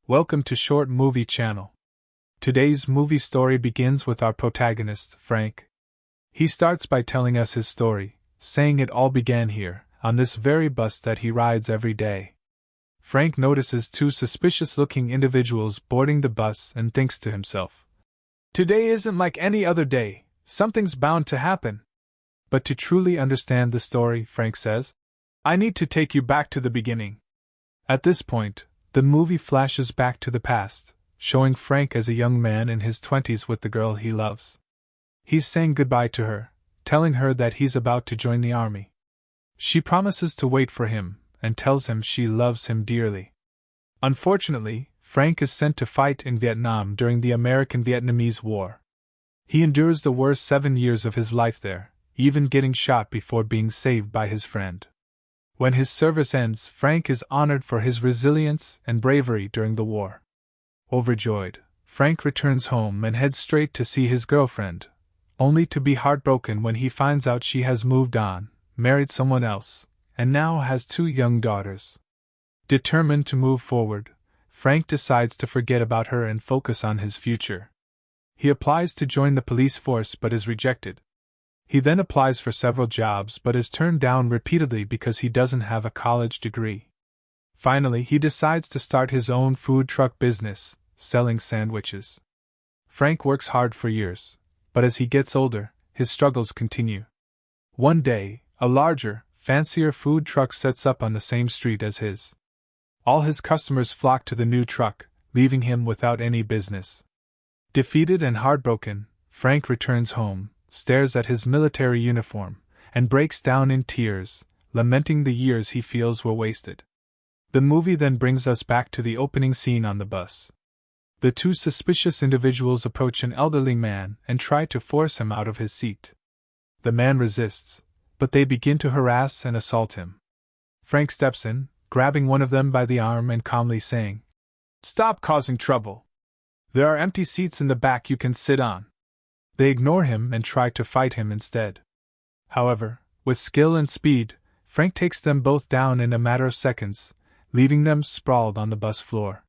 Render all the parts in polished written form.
Welcome to Short Movie Channel. Today's movie story begins with our protagonist, Frank. He starts by telling us his story, saying it all began here, on this very bus that he rides every day. Frank notices two suspicious-looking individuals boarding the bus and thinks to himself, "Today isn't like any other day, something's bound to happen." But to truly understand the story, Frank says, "I need to take you back to the beginning." At this point, the movie flashes back to the past, showing Frank as a young man in his 20s with the girl he loves. He's saying goodbye to her, telling her that he's about to join the army. She promises to wait for him, and tells him she loves him dearly. Unfortunately, Frank is sent to fight in Vietnam during the American-Vietnamese War. He endures the worst 7 years of his life there, even getting shot before being saved by his friend. When his service ends, Frank is honored for his resilience and bravery during the war. Overjoyed, Frank returns home and heads straight to see his girlfriend, only to be heartbroken when he finds out she has moved on, married someone else, and now has 2 young daughters. Determined to move forward, Frank decides to forget about her and focus on his future. He applies to join the police force but is rejected. He then applies for several jobs but is turned down repeatedly because he doesn't have a college degree. Finally, he decides to start his own food truck business, selling sandwiches. Frank works hard for years, but as he gets older, his struggles continue. One day, a larger, fancier food truck sets up on the same street as his. All his customers flock to the new truck, leaving him without any business. Defeated and heartbroken, Frank returns home, stares at his military uniform, and breaks down in tears, lamenting the years he feels were wasted. The movie then brings us back to the opening scene on the bus. The 2 suspicious individuals approach an elderly man and try to force him out of his seat. The man resists, but they begin to harass and assault him. Frank steps in, grabbing one of them by the arm and calmly saying, "Stop causing trouble. There are empty seats in the back you can sit on." They ignore him and try to fight him instead. However, with skill and speed, Frank takes them both down in a matter of seconds, leaving them sprawled on the bus floor.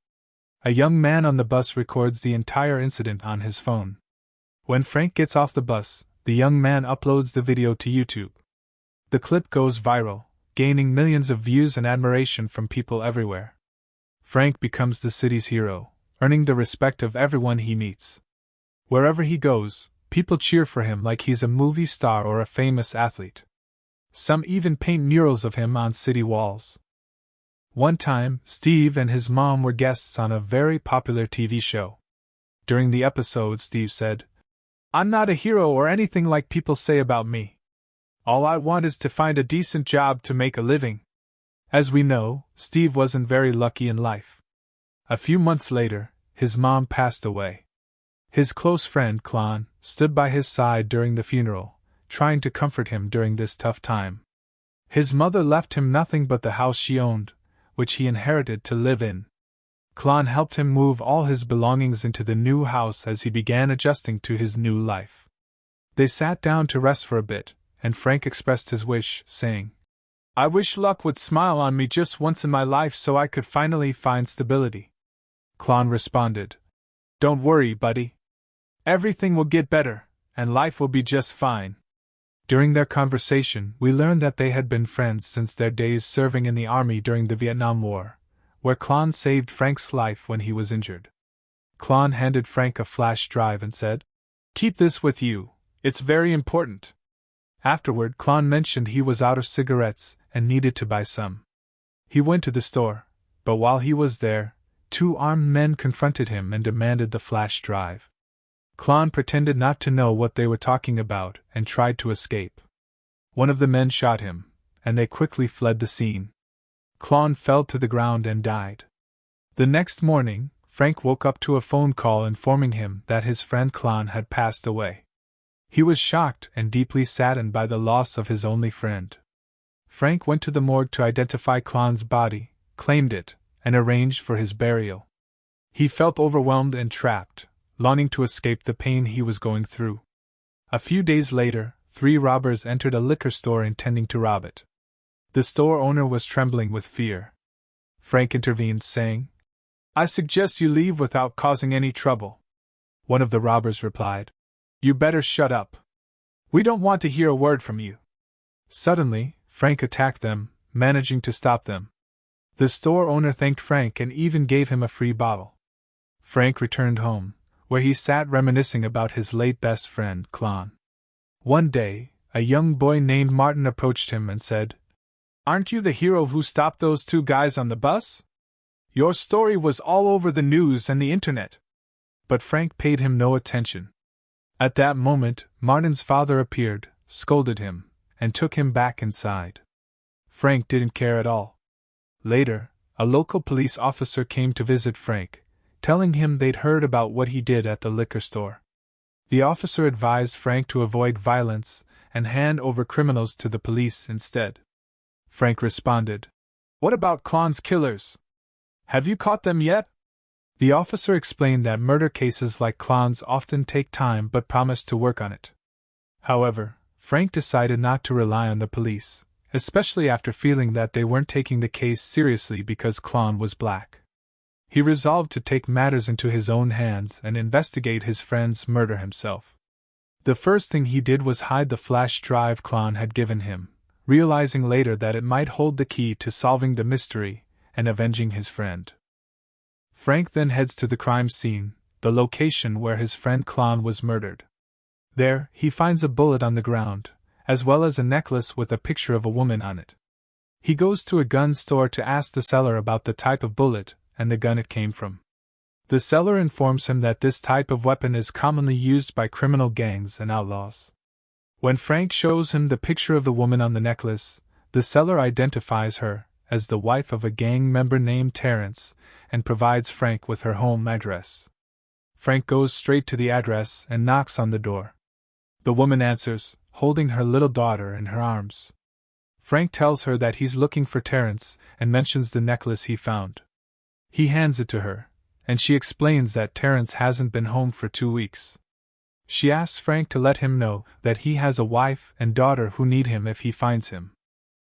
A young man on the bus records the entire incident on his phone. When Frank gets off the bus, the young man uploads the video to YouTube. The clip goes viral, gaining millions of views and admiration from people everywhere. Frank becomes the city's hero, earning the respect of everyone he meets. Wherever he goes, people cheer for him like he's a movie star or a famous athlete. Some even paint murals of him on city walls. One time, Steve and his mom were guests on a very popular TV show. During the episode, Steve said, "I'm not a hero or anything like people say about me. All I want is to find a decent job to make a living." As we know, Steve wasn't very lucky in life. A few months later, his mom passed away. His close friend, Klon, stood by his side during the funeral, trying to comfort him during this tough time. His mother left him nothing but the house she owned, which he inherited to live in. Klon helped him move all his belongings into the new house as he began adjusting to his new life. They sat down to rest for a bit, and Frank expressed his wish, saying, "I wish luck would smile on me just once in my life so I could finally find stability." Klon responded, "Don't worry, buddy. Everything will get better, and life will be just fine." During their conversation, we learned that they had been friends since their days serving in the army during the Vietnam War, where Klon saved Frank's life when he was injured. Klon handed Frank a flash drive and said, "Keep this with you, it's very important." Afterward, Klon mentioned he was out of cigarettes and needed to buy some. He went to the store, but while he was there, 2 armed men confronted him and demanded the flash drive. Klon pretended not to know what they were talking about and tried to escape. One of the men shot him, and they quickly fled the scene. Klon fell to the ground and died. The next morning, Frank woke up to a phone call informing him that his friend Klon had passed away. He was shocked and deeply saddened by the loss of his only friend. Frank went to the morgue to identify Klon's body, claimed it, and arranged for his burial. He felt overwhelmed and trapped, longing to escape the pain he was going through. A few days later, 3 robbers entered a liquor store intending to rob it. The store owner was trembling with fear. Frank intervened, saying, I suggest you leave without causing any trouble, one of the robbers replied. You better shut up. We don't want to hear a word from you. Suddenly, Frank attacked them, managing to stop them. The store owner thanked Frank and even gave him a free bottle. Frank returned home, where he sat reminiscing about his late best friend, Klon. One day, a young boy named Martin approached him and said, Aren't you the hero who stopped those two guys on the bus? Your story was all over the news and the internet. But Frank paid him no attention. At that moment, Martin's father appeared, scolded him, and took him back inside. Frank didn't care at all. Later, a local police officer came to visit Frank, telling him they'd heard about what he did at the liquor store. The officer advised Frank to avoid violence and hand over criminals to the police instead. Frank responded, What about Klon's killers? Have you caught them yet? The officer explained that murder cases like Klon's often take time but promised to work on it. However, Frank decided not to rely on the police, especially after feeling that they weren't taking the case seriously because Klon was black. He resolved to take matters into his own hands and investigate his friend's murder himself. The first thing he did was hide the flash drive Klon had given him, realizing later that it might hold the key to solving the mystery and avenging his friend. Frank then heads to the crime scene, the location where his friend Klon was murdered. There, he finds a bullet on the ground, as well as a necklace with a picture of a woman on it. He goes to a gun store to ask the seller about the type of bullet and the gun it came from. The seller informs him that this type of weapon is commonly used by criminal gangs and outlaws. When Frank shows him the picture of the woman on the necklace, the seller identifies her as the wife of a gang member named Terrence and provides Frank with her home address. Frank goes straight to the address and knocks on the door. The woman answers, holding her little daughter in her arms. Frank tells her that he's looking for Terrence and mentions the necklace he found. He hands it to her, and she explains that Terrence hasn't been home for 2 weeks. She asks Frank to let him know that he has a wife and daughter who need him if he finds him.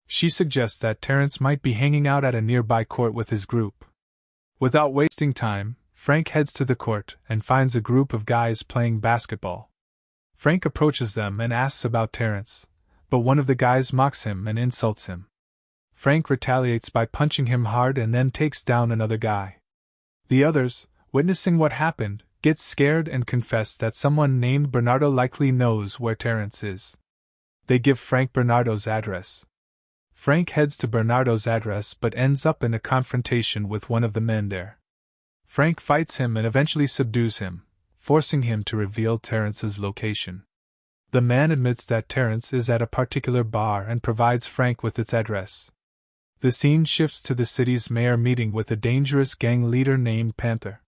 She suggests that Terrence might be hanging out at a nearby court with his group. Without wasting time, Frank heads to the court and finds a group of guys playing basketball. Frank approaches them and asks about Terrence, but one of the guys mocks him and insults him. Frank retaliates by punching him hard and then takes down another guy. The others, witnessing what happened, get scared and confess that someone named Bernardo likely knows where Terrence is. They give Frank Bernardo's address. Frank heads to Bernardo's address but ends up in a confrontation with one of the men there. Frank fights him and eventually subdues him, forcing him to reveal Terrence's location. The man admits that Terrence is at a particular bar and provides Frank with its address. The scene shifts to the city's mayor meeting with a dangerous gang leader named Panther.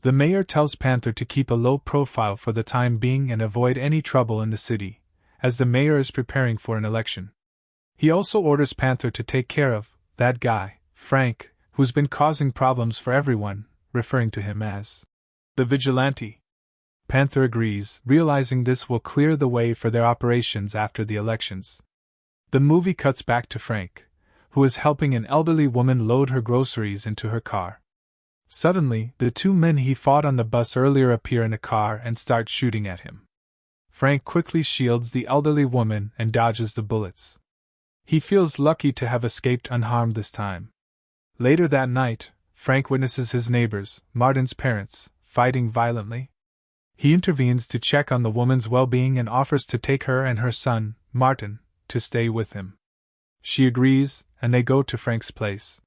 The mayor tells Panther to keep a low profile for the time being and avoid any trouble in the city, as the mayor is preparing for an election. He also orders Panther to take care of that guy, Frank, who's been causing problems for everyone, referring to him as the vigilante. Panther agrees, realizing this will clear the way for their operations after the elections. The movie cuts back to Frank, who is helping an elderly woman load her groceries into her car. Suddenly, the two men he fought on the bus earlier appear in a car and start shooting at him. Frank quickly shields the elderly woman and dodges the bullets. He feels lucky to have escaped unharmed this time. Later that night, Frank witnesses his neighbors, Martin's parents, fighting violently. He intervenes to check on the woman's well-being and offers to take her and her son, Martin, to stay with him. She agrees, and they go to Frank's place.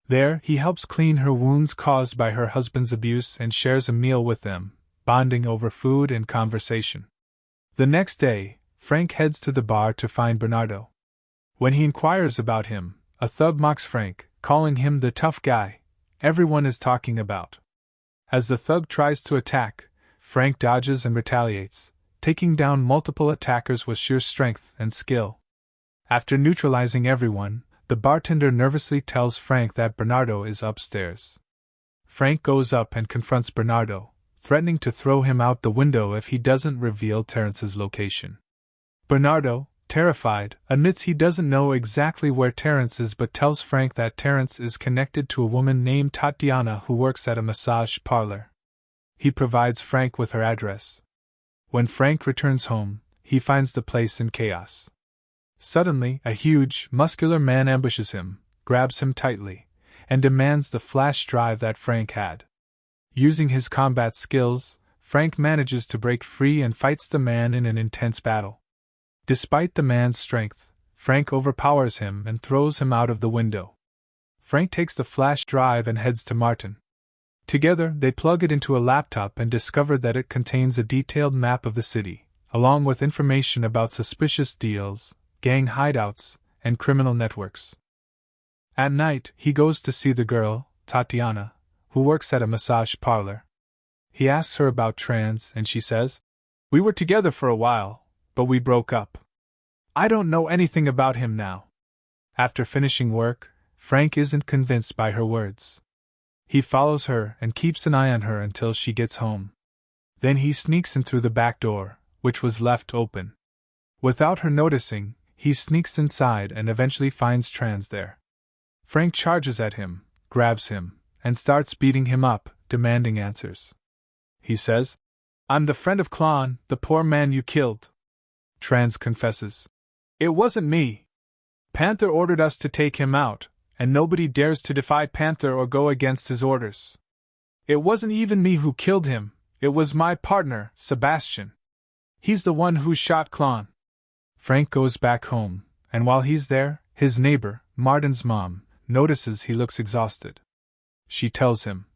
There, he helps clean her wounds caused by her husband's abuse and shares a meal with them, bonding over food and conversation. The next day, Frank heads to the bar to find Bernardo. When he inquires about him, a thug mocks Frank, calling him the tough guy everyone is talking about. As the thug tries to attack, Frank dodges and retaliates, taking down multiple attackers with sheer strength and skill. After neutralizing everyone, the bartender nervously tells Frank that Bernardo is upstairs. Frank goes up and confronts Bernardo, threatening to throw him out the window if he doesn't reveal Terrence's location. Bernardo, terrified, admits he doesn't know exactly where Terence is but tells Frank that Terence is connected to a woman named Tatiana who works at a massage parlor. He provides Frank with her address. When Frank returns home, he finds the place in chaos. Suddenly, a huge, muscular man ambushes him, grabs him tightly, and demands the flash drive that Frank had. Using his combat skills, Frank manages to break free and fights the man in an intense battle. Despite the man's strength, Frank overpowers him and throws him out of the window. Frank takes the flash drive and heads to Martin. Together, they plug it into a laptop and discover that it contains a detailed map of the city, along with information about suspicious deals, gang hideouts, and criminal networks. At night, he goes to see the girl, Tatiana, who works at a massage parlor. He asks her about Trans, and she says, "We were together for a while, but we broke up. I don't know anything about him now." After finishing work, Frank isn't convinced by her words. He follows her and keeps an eye on her until she gets home. Then he sneaks in through the back door, which was left open. Without her noticing, he sneaks inside and eventually finds Trans there. Frank charges at him, grabs him, and starts beating him up, demanding answers. He says, "I'm the friend of Klon, the poor man you killed." Trans confesses, "It wasn't me. Panther ordered us to take him out, and nobody dares to defy Panther or go against his orders. It wasn't even me who killed him, it was my partner, Sebastian. He's the one who shot Klon." Frank goes back home, and while he's there, his neighbor, Martin's mom, notices he looks exhausted. She tells him,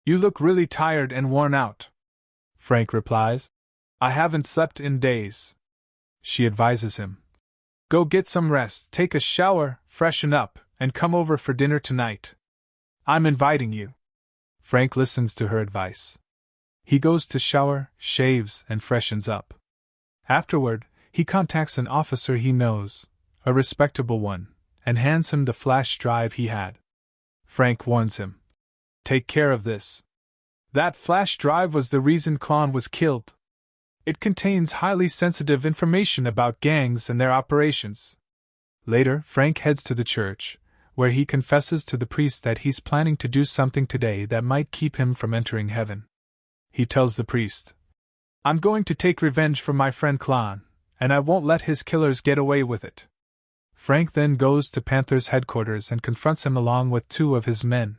"You look really tired and worn out." Frank replies, "I haven't slept in days." She advises him, "Go get some rest, take a shower, freshen up, and come over for dinner tonight. I'm inviting you." Frank listens to her advice. He goes to shower, shaves, and freshens up. Afterward, he contacts an officer he knows, a respectable one, and hands him the flash drive he had. Frank warns him, "Take care of this. That flash drive was the reason Klon was killed. It contains highly sensitive information about gangs and their operations." Later, Frank heads to the church, where he confesses to the priest that he's planning to do something today that might keep him from entering heaven. He tells the priest, "I'm going to take revenge for my friend Klon, and I won't let his killers get away with it." Frank then goes to Panther's headquarters and confronts him along with 2 of his men.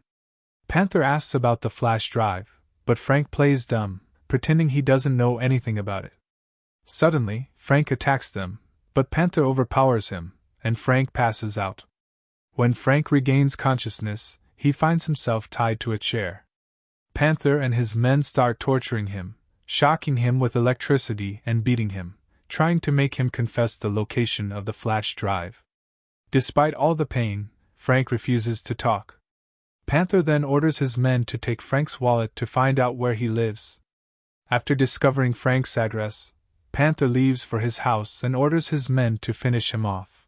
Panther asks about the flash drive, but Frank plays dumb, pretending he doesn't know anything about it. Suddenly, Frank attacks them, but Panther overpowers him, and Frank passes out. When Frank regains consciousness, he finds himself tied to a chair. Panther and his men start torturing him, shocking him with electricity and beating him, trying to make him confess the location of the flash drive. Despite all the pain, Frank refuses to talk. Panther then orders his men to take Frank's wallet to find out where he lives. After discovering Frank's address, Panther leaves for his house and orders his men to finish him off.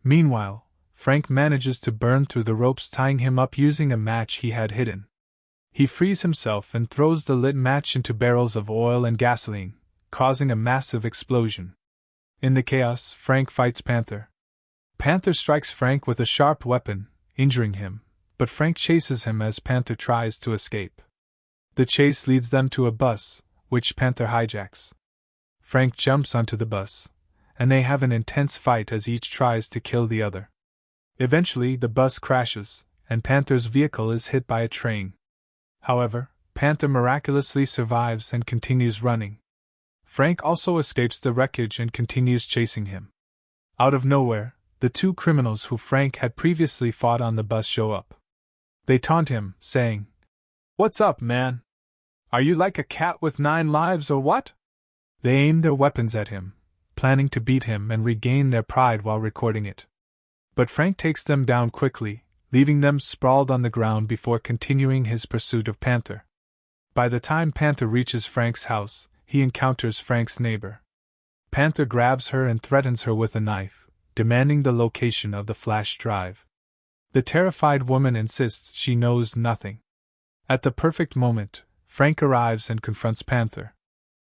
Meanwhile, Frank manages to burn through the ropes tying him up using a match he had hidden. He frees himself and throws the lit match into barrels of oil and gasoline, causing a massive explosion. In the chaos, Frank fights Panther. Panther strikes Frank with a sharp weapon, injuring him, but Frank chases him as Panther tries to escape. The chase leads them to a bus, which Panther hijacks. Frank jumps onto the bus, and they have an intense fight as each tries to kill the other. Eventually, the bus crashes, and Panther's vehicle is hit by a train. However, Panther miraculously survives and continues running. Frank also escapes the wreckage and continues chasing him. Out of nowhere, the 2 criminals who Frank had previously fought on the bus show up. They taunt him, saying, "What's up, man? Are you like a cat with 9 lives or what?" They aim their weapons at him, planning to beat him and regain their pride while recording it. But Frank takes them down quickly, leaving them sprawled on the ground before continuing his pursuit of Panther. By the time Panther reaches Frank's house, he encounters Frank's neighbor. Panther grabs her and threatens her with a knife, demanding the location of the flash drive. The terrified woman insists she knows nothing. At the perfect moment, Frank arrives and confronts Panther.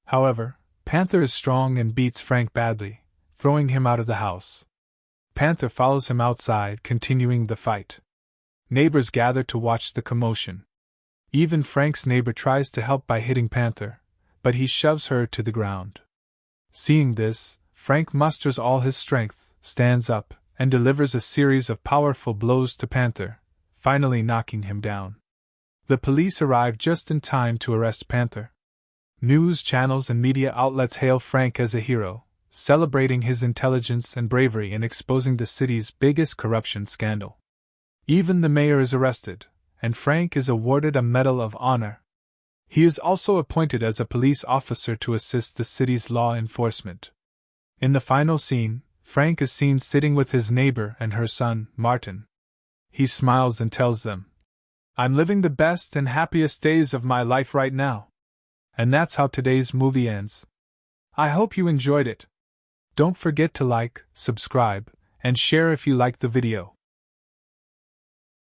However, Panther is strong and beats Frank badly, throwing him out of the house. Panther follows him outside, continuing the fight. Neighbors gather to watch the commotion. Even Frank's neighbor tries to help by hitting Panther, but he shoves her to the ground. Seeing this, Frank musters all his strength, stands up, and delivers a series of powerful blows to Panther, finally knocking him down. The police arrive just in time to arrest Panther. News channels and media outlets hail Frank as a hero, celebrating his intelligence and bravery in exposing the city's biggest corruption scandal. Even the mayor is arrested, and Frank is awarded a Medal of Honor. He is also appointed as a police officer to assist the city's law enforcement. In the final scene, Frank is seen sitting with his neighbor and her son, Martin. He smiles and tells them, "I'm living the best and happiest days of my life right now." And that's how today's movie ends. I hope you enjoyed it. Don't forget to like, subscribe, and share if you liked the video.